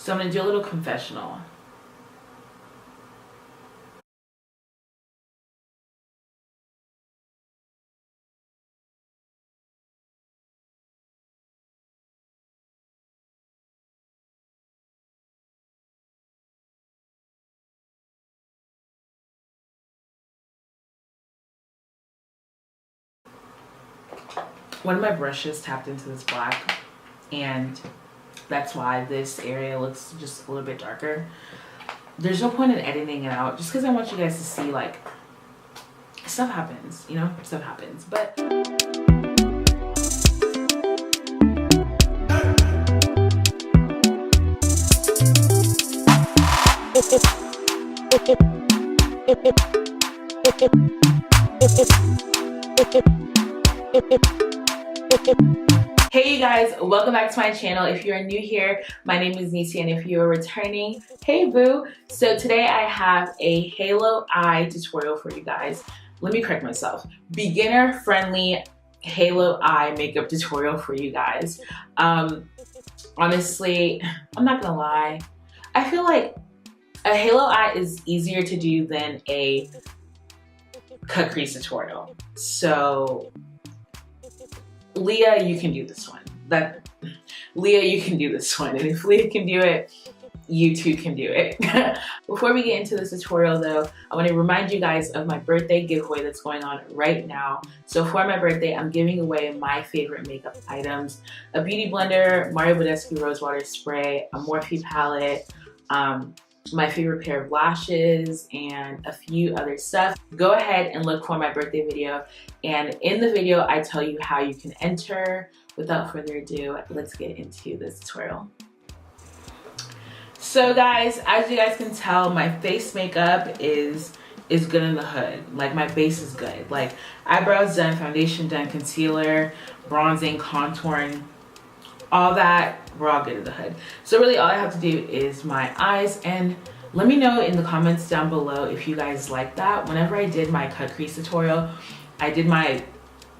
So I'm gonna do a little confessional. One of my brushes tapped into this black, and that's why this area looks just a little bit darker. There's no point in editing it out, just because I want you guys to see, like, stuff happens, you know? Stuff happens. But hey you guys, welcome back to my channel. If you're new here, my name is Nicia, and if you're returning, hey boo. So today I have a halo eye tutorial for you guys. Let me correct myself. Beginner friendly halo eye makeup tutorial for you guys. Honestly, I'm not gonna lie, I feel like a halo eye is easier to do than a cut crease tutorial. So Leah, you can do this one. Leah, you can do this one. And if Leah can do it, you too can do it. Before we get into this tutorial though, I want to remind you guys of my birthday giveaway that's going on right now. So for my birthday, I'm giving away my favorite makeup items: a beauty blender, Mario Badescu Rosewater spray, a Morphe palette, my favorite pair of lashes, and a few other stuff. Go ahead and look for my birthday video, and in the video I tell you how you can enter. Without further ado, let's get into this tutorial. So guys, as you guys can tell, my face makeup is good in the hood. Like, my base is good. Like, eyebrows done, foundation done, concealer, bronzing, contouring, all that, we're all good in the hood. So really all I have to do is my eyes, and let me know in the comments down below if you guys like that. Whenever I did my cut crease tutorial, I did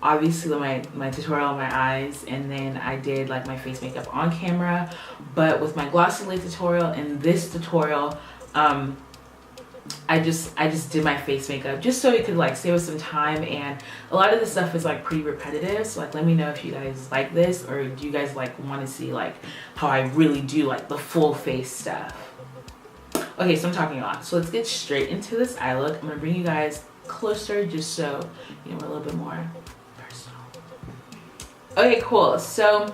obviously my tutorial on my eyes, and then I did like my face makeup on camera. But with my glossy lid tutorial and this tutorial, I just did my face makeup just so it could like save us some time, and a lot of the stuff is like pretty repetitive. So like, let me know if you guys like this, or do you guys like want to see like how I really do like the full face stuff. Okay, so I'm talking a lot, so let's get straight into this eye look. I'm gonna bring you guys closer just so you know we're a little bit more personal. Okay, cool. So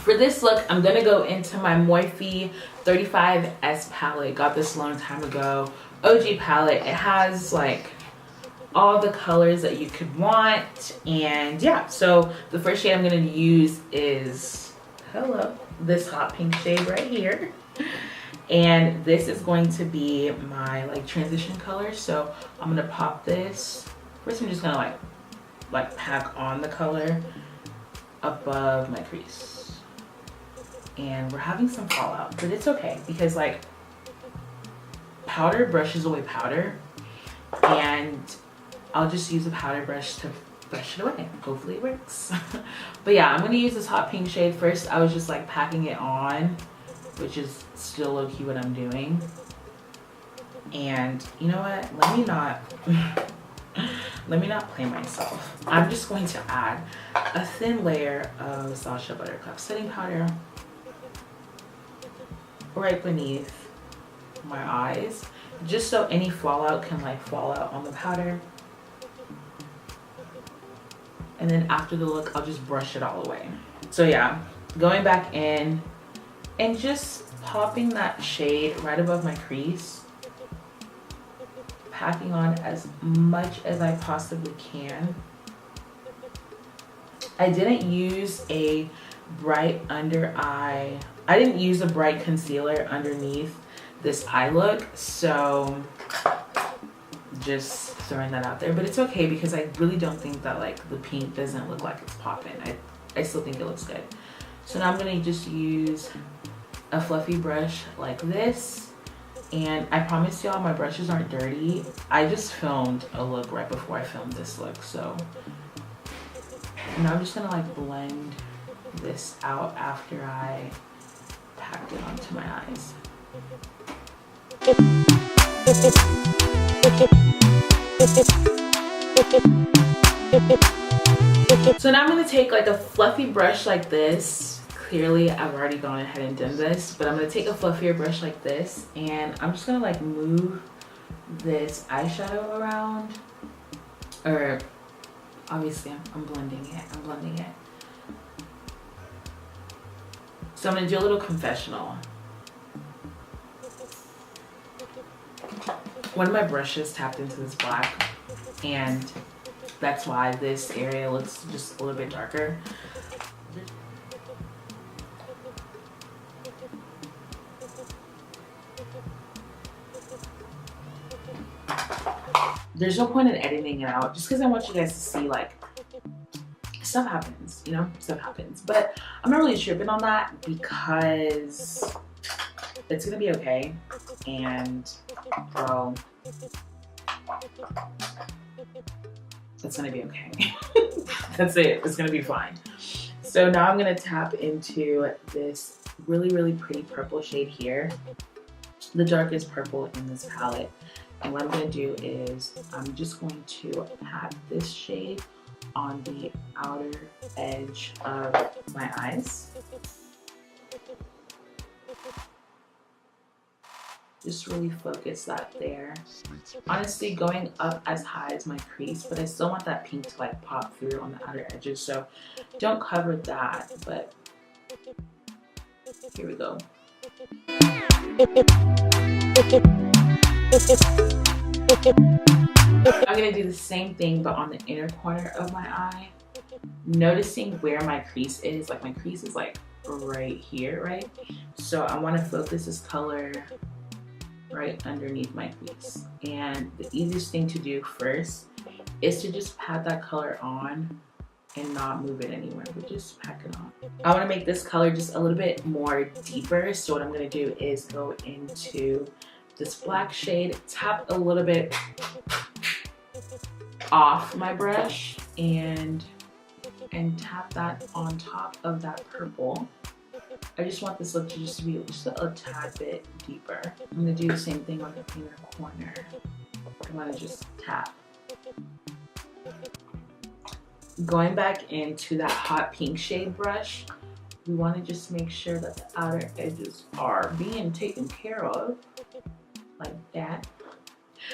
for this look, I'm gonna go into my Morphe 35S palette. Got this a long time ago. OG palette. It has like all the colors that you could want, and yeah. So the first shade I'm gonna use is this hot pink shade right here, and this is going to be my like transition color. So I'm gonna pop this. First, I'm just gonna like pack on the color above my crease, and we're having some fallout, but it's okay because like powder brushes away powder, and I'll just use a powder brush to brush it away. Hopefully it works. But yeah, I'm gonna use this hot pink shade first. I was just like packing it on, which is still low-key what I'm doing. And you know what, let me not play myself. I'm just going to add a thin layer of Sasha Buttercup setting powder right beneath my eyes, just so any fallout can like fall out on the powder. And then after the look, I'll just brush it all away. So yeah, going back in and just popping that shade right above my crease, packing on as much as I possibly can. I didn't use a bright under eye. I didn't use a bright concealer underneath this eye look, so just throwing that out there. But it's okay because I really don't think that like the pink doesn't look like it's popping. I still think it looks good. So now I'm gonna just use a fluffy brush like this, and I promise y'all my brushes aren't dirty. I just filmed a look right before I filmed this look, so now I'm just gonna like blend this out after I pack get onto my eyes. So now I'm going to take like a fluffy brush like this. Clearly I've already gone ahead and done this, but I'm going to take a fluffier brush like this, and I'm just going to like move this eyeshadow around. Or obviously I'm blending it. So I'm going to do a little confessional. One of my brushes tapped into this black, and that's why this area looks just a little bit darker. There's no point in editing it out just because I want you guys to see, like, stuff happens, you know, stuff happens. But I'm not really tripping on that because it's gonna be okay. And well, it's gonna be okay. That's it, it's gonna be fine. So now I'm gonna tap into this really, really pretty purple shade here, the darkest purple in this palette. And what I'm gonna do is I'm just going to pat this shade on the outer edge of my eyes. Just really focus that there. Honestly, going up as high as my crease, but I still want that pink to like pop through on the outer edges, so don't cover that, but here we go. I'm gonna do the same thing but on the inner corner of my eye, noticing where my crease is. Like my crease is like right here, right? So I want to focus this color right underneath my crease, and the easiest thing to do first is to just pat that color on and not move it anywhere, but just pack it on. I want to make this color just a little bit more deeper, so what I'm going to do is go into this black shade, tap a little bit off my brush, and tap that on top of that purple. I just want this look to just be just a tad bit deeper. I'm going to do the same thing on the inner corner. I'm going to just tap. Going back into that hot pink shade brush, we want to just make sure that the outer edges are being taken care of. Like that.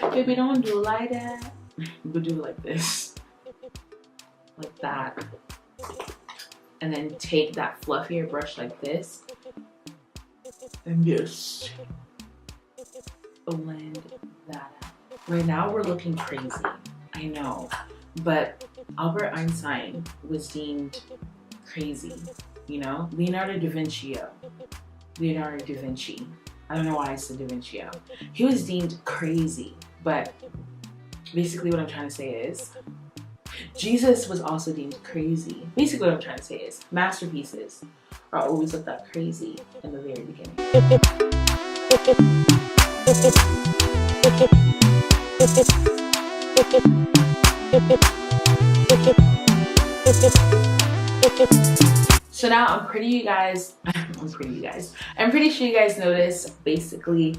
Baby, don't do it like that. We'll do it like this. Like that. And then take that fluffier brush like this and just blend that out. Right now we're looking crazy, I know, but Albert Einstein was deemed crazy, you know? Leonardo da Vinci. I don't know why I said Da Vinci. He was deemed crazy, but basically what I'm trying to say is Jesus was also deemed crazy. Basically what I'm trying to say is masterpieces are always looked at crazy in the very beginning. So now I'm pretty sure you guys noticed basically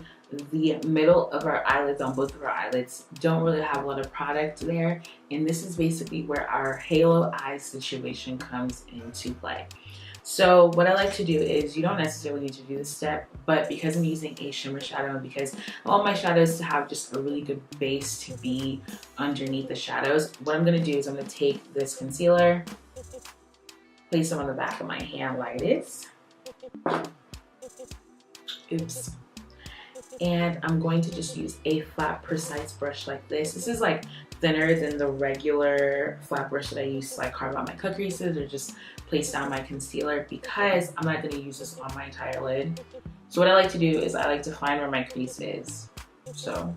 the middle of our eyelids, on both of our eyelids, don't really have a lot of product there, and this is basically where our halo eye situation comes into play. So what I like to do is, you don't necessarily need to do this step, but because I'm using a shimmer shadow, and because I want my shadows to have just a really good base to be underneath the shadows, what I'm going to do is I'm going to take this concealer, place it on the back of my hand like this. Oops. And I'm going to just use a flat, precise brush like this. This is like thinner than the regular flat brush that I use to like carve out my cut creases or just place down my concealer, because I'm not going to use this on my entire lid. So what I like to do is I like to find where my crease is. So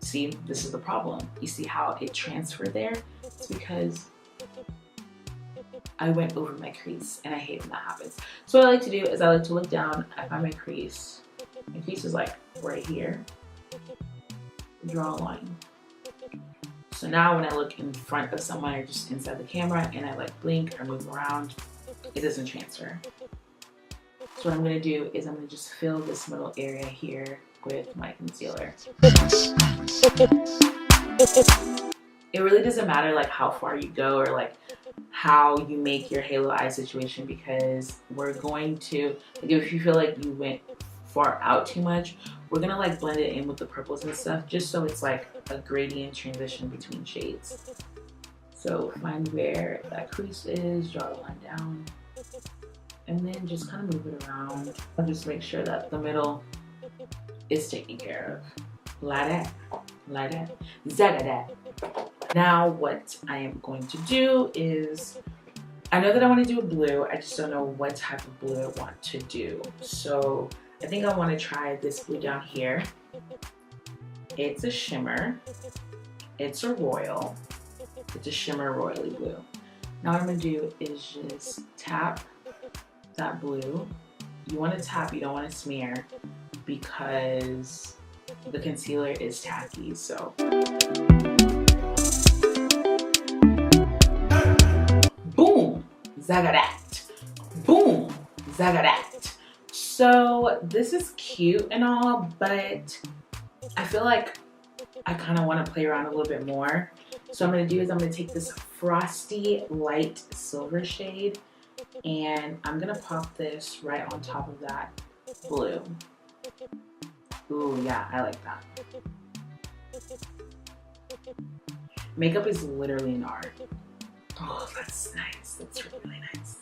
see, this is the problem. You see how it transferred there? It's because I went over my crease, and I hate when that happens. So what I like to do is I like to look down, I find my crease. My crease is like right here. Draw a line. So now when I look in front of someone or just inside the camera and I like blink or move around, it doesn't transfer. So what I'm going to do is I'm going to just fill this middle area here with my concealer. It really doesn't matter like how far you go or like how you make your halo eye situation, because we're going to, like, if you feel like you went far out too much, we're gonna like blend it in with the purples and stuff, just so it's like a gradient transition between shades. So find where that crease is, draw the line down, and then just kind of move it around. I'll just make sure that the middle is taken care of. Like that, zaga that. Now what I am going to do is, I know that I want to do a blue, I just don't know what type of blue I want to do. So I think I want to try this blue down here. It's a shimmer, it's a royal, it's a shimmer royally blue. Now what I'm going to do is just tap that blue. You want to tap, you don't want to smear, because the concealer is tacky. So boom, zagadat, boom, zagadat. So this is cute and all, but I feel like I kind of want to play around a little bit more. So what I'm going to do is I'm going to take this frosty light silver shade and I'm going to pop this right on top of that blue. Ooh, yeah, I like that. Makeup is literally an art. Oh, that's nice. That's really nice.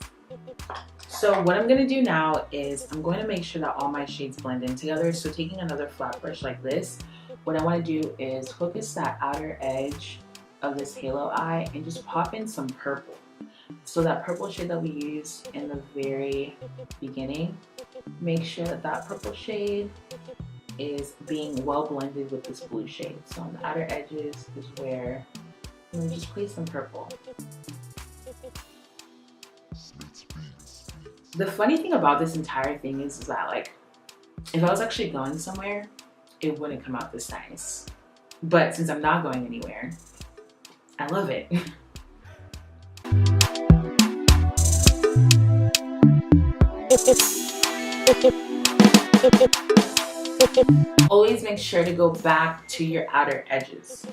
So what I'm going to do now is I'm going to make sure that all my shades blend in together. So taking another flat brush like this, what I want to do is focus that outer edge of this halo eye and just pop in some purple. So that purple shade that we used in the very beginning, make sure that that purple shade is being well blended with this blue shade. So on the outer edges is where I'm going to just place some purple. The funny thing about this entire thing is that, like, if I was actually going somewhere, it wouldn't come out this nice. But since I'm not going anywhere, I love it. Always make sure to go back to your outer edges.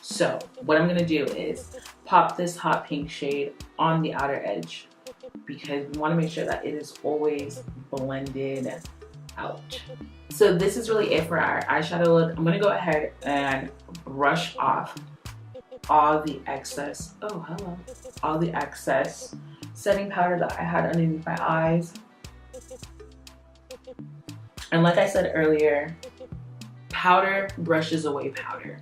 So what I'm gonna do is pop this hot pink shade on the outer edge, because we want to make sure that it is always blended out. So this is really it for our eyeshadow look. I'm gonna go ahead and brush off all the excess, oh hello, all the excess setting powder that I had underneath my eyes. And like I said earlier, powder brushes away powder.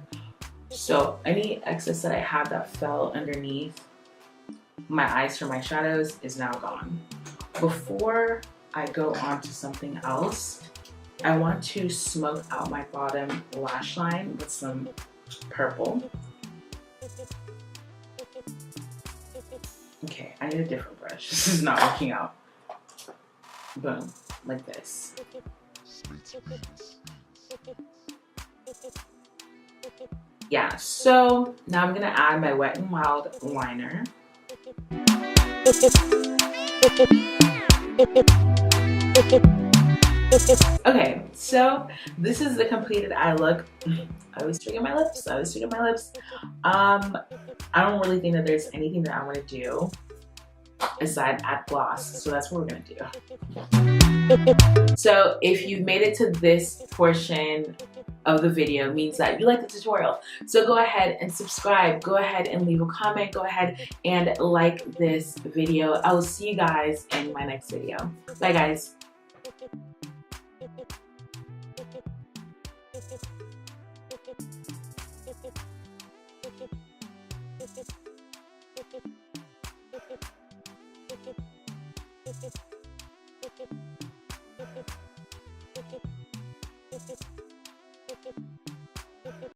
So any excess that I had that fell underneath my eyes for my shadows is now gone. Before I go on to something else, I want to smoke out my bottom lash line with some purple. Okay, I need a different brush. This is not working out. Boom, like this. Yeah, so now I'm gonna add my Wet n Wild liner. Okay, so this is the completed eye look. I always trigger my lips. I don't really think that there's anything that I want to do aside add gloss, so that's what we're gonna do. So if you've made it to this portion of the video, means that you like the tutorial. So go ahead and subscribe, go ahead and leave a comment, go ahead and like this video. I will see you guys in my next video. Bye guys.